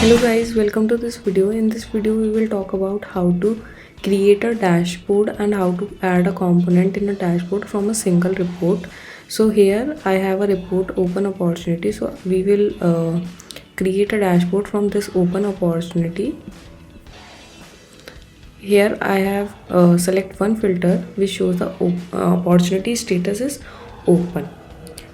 Hello guys, welcome to this video. In this video we will talk about how to create a dashboard and how to add a component in a dashboard from a single report. So here I have a report open opportunity, so we will create a dashboard from this open opportunity. Here I have select one filter which shows the opportunity status is open.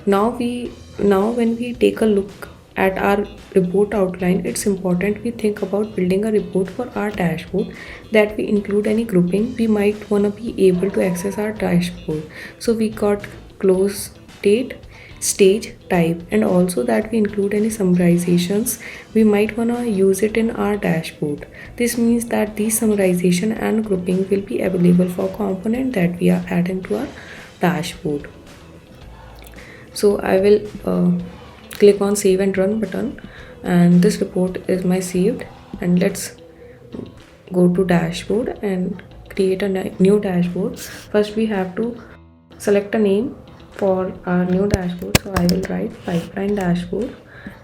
Now when we take a look at our report outline, it's important we think about building a report for our dashboard that we include any grouping we might want to be able to access our dashboard. So we got close date, stage, type, and also that we include any summarizations we might want to use it in our dashboard. This means that these summarization and grouping will be available for component that we are adding to our dashboard. So I will click on save and run button, and this report is my saved. And let's go to dashboard and create a new dashboard. First we have to select a name for our new dashboard, so I will write pipeline dashboard,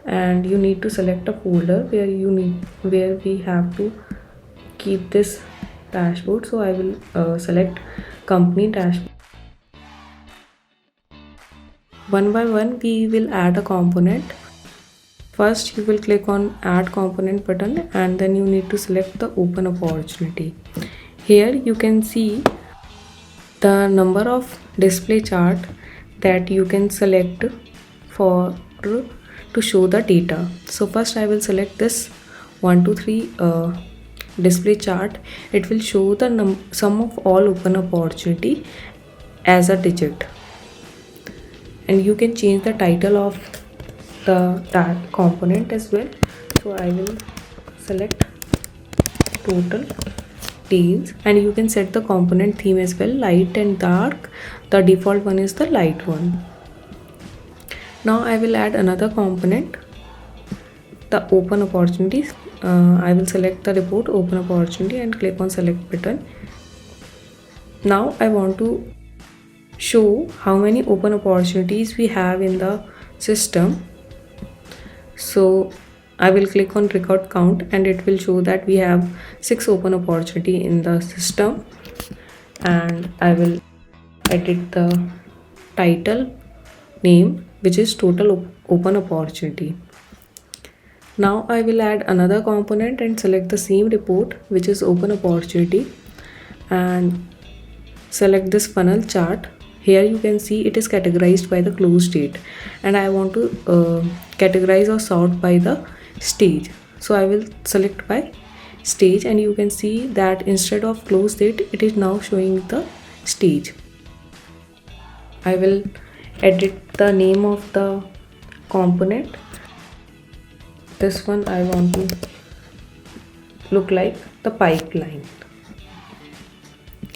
and you need to select a folder where we have to keep this dashboard. So I will select company dashboard. One by one we will add a component. First you will click on add component button, and then you need to select the open opportunity. Here you can see the number of display chart that you can select for to show the data. So first I will select this 1 2 3 display chart. It will show the sum of all open opportunity as a digit, and you can change the title of that component as well. So I will select total tails, and you can set the component theme as well, light and dark. The default one is the light one. Now I will add another component, the open opportunities. I will select the report open opportunity and click on select button. Now I want to show how many open opportunities we have in the system. So I will click on record count, and it will show that we have 6 open opportunity in the system. And I will edit the title name, which is total open opportunity. Now I will add another component and select the same report, which is open opportunity, and select this funnel chart. Here you can see it is categorized by the close date, and I want to categorize or sort by the stage. So I will select by stage, and you can see that instead of close date it is now showing the stage. I will edit the name of the component. This one I want to look like the pipeline,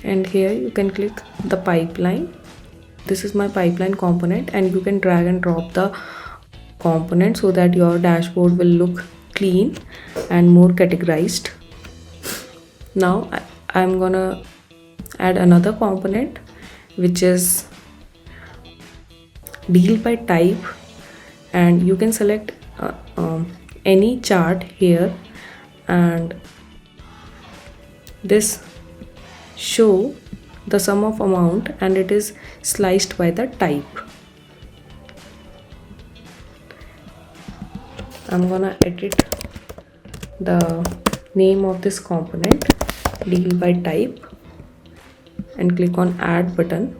and here you can click the pipeline. This is my pipeline component, and you can drag and drop the component so that your dashboard will look clean and more categorized. Now I'm gonna add another component, which is deal by type, and you can select any chart here, and this show the sum of amount, and it is sliced by the type. I'm gonna edit the name of this component, deal by type, and click on add button.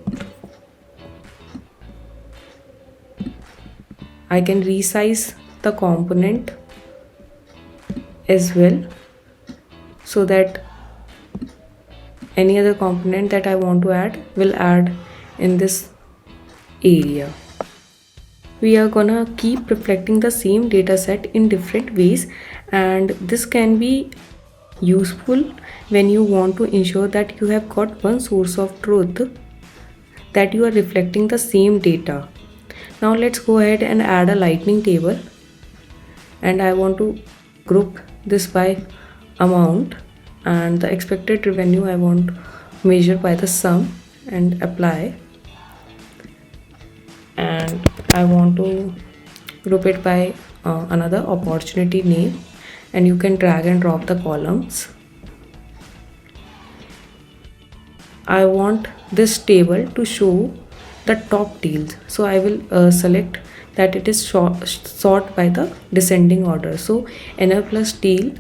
I can resize the component as well, so that any other component that I want to add will add in this area. We are gonna keep reflecting the same data set in different ways, and this can be useful when you want to ensure that you have got one source of truth, that you are reflecting the same data. Now let's go ahead and add a lightning table, and I want to group this by amount, and the expected revenue I want to measure by the sum and apply, and I want to group it by another opportunity name, and you can drag and drop the columns. I want this table to show the top deals, so I will select that it is sort by the descending order. So NR plus deal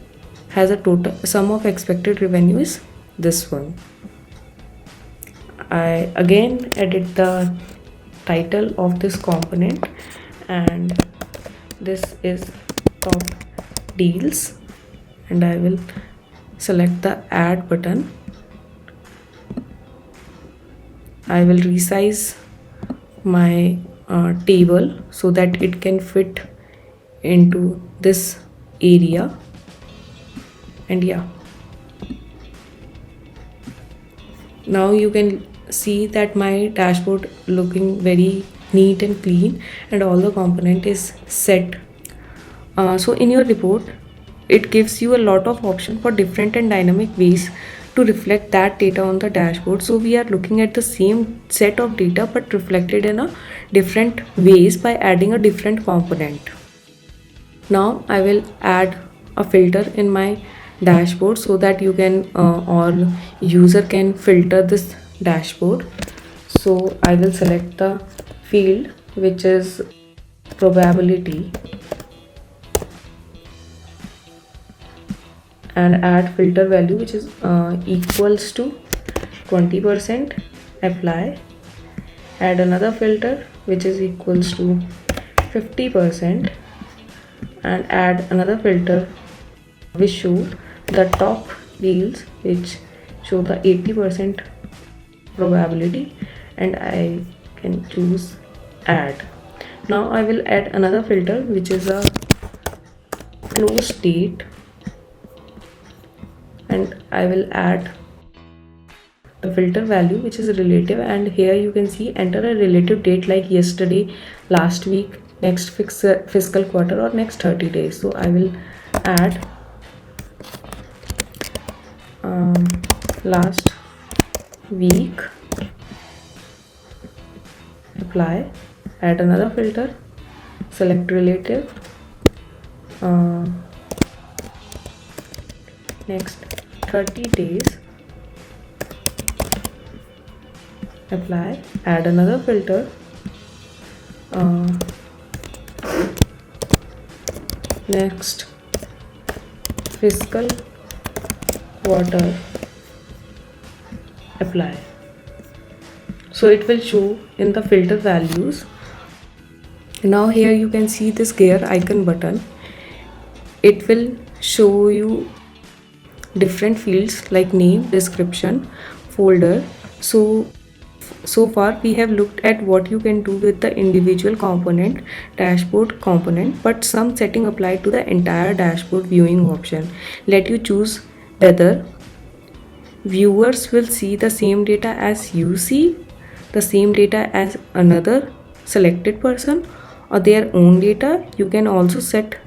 has a total sum of expected revenue is this one. I again edit the title of this component, and this is top deals, and I will select the add button. I will resize my table so that it can fit into this area, and yeah, now you can see that my dashboard looking very neat and clean, and all the component is set. So in your report, it gives you a lot of option for different and dynamic ways to reflect that data on the dashboard. So we are looking at the same set of data but reflected in a different ways by adding a different component. Now I will add a filter in my dashboard so that you can or user can filter this dashboard. So I will select the field which is probability and add filter value which is equals to 20%. Apply. Add another filter which is equals to 50% and add another filter which show the top deals which show the 80% probability, and I can choose add. Now I will add another filter which is a close date, and I will add the filter value which is relative, and here you can see enter a relative date like yesterday, last week, next fiscal quarter, or next 30 days. So I will add last week. Apply. Add another filter, select relative, next 30 days. Apply. Add another filter, next fiscal quarter. Apply. So it will show in the filter values. Now here you can see this gear icon button. It will show you different fields like name, description, folder. So far we have looked at what you can do with the individual component, dashboard component, but some setting applied to the entire dashboard viewing option. Let you choose whether viewers will see the same data as you see, the same data as another selected person, or their own data. You can also set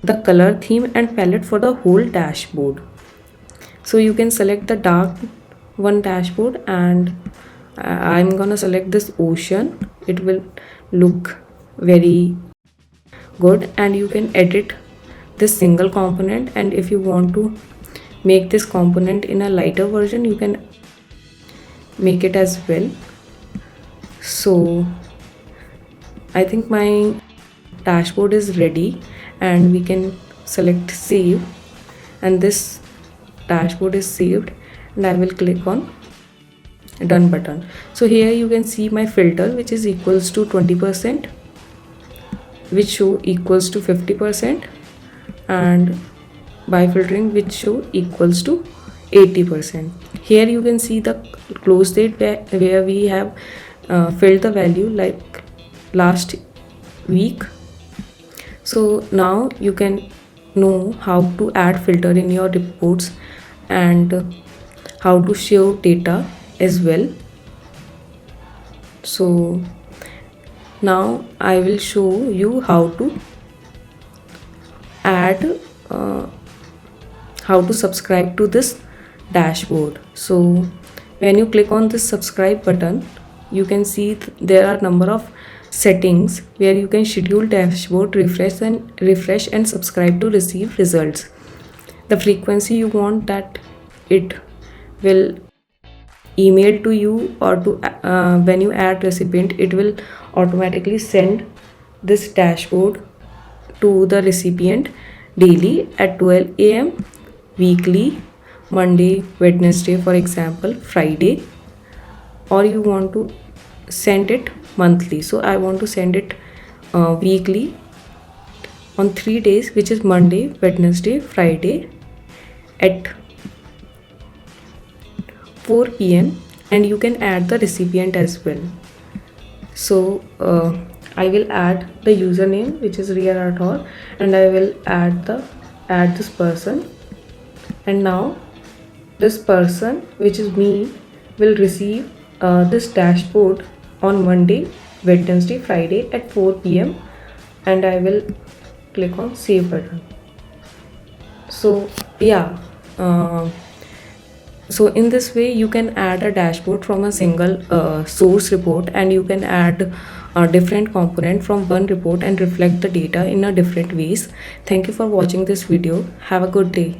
the color theme and palette for the whole dashboard. So you can select the dark one dashboard, and I'm gonna select this ocean. It will look very good, and you can edit this single component, and if you want to make this component in a lighter version, you can make it as well. So I think my dashboard is ready, and we can select save, and this dashboard is saved, and I will click on done button. So here you can see my filter which is equals to 20%, which show equals to 50%, and by filtering which show equals to 80%. Here you can see the close date where we have filled the value like last week. So now you can know how to add filter in your reports and how to show data as well. So now I will show you how to add how to subscribe to this dashboard. So when you click on this subscribe button, you can see there are number of settings, where you can schedule dashboard refresh and subscribe to receive results. The frequency you want that it will email to you, or to when you add recipient, it will automatically send this dashboard to the recipient daily at 12 a.m, weekly, Monday, Wednesday, for example, Friday. Or you want to send it monthly, so I want to send it weekly on 3 days, which is Monday, Wednesday, Friday at 4 p.m, and you can add the recipient as well. So I will add the username, which is Ria Rathore, and I will add this person. And now this person, which is me, will receive this dashboard on Monday, Wednesday, Friday at 4 p.m, and I will click on save button. So yeah, so in this way you can add a dashboard from a single source report, and you can add a different component from one report and reflect the data in a different ways. Thank you for watching this video. Have a good day.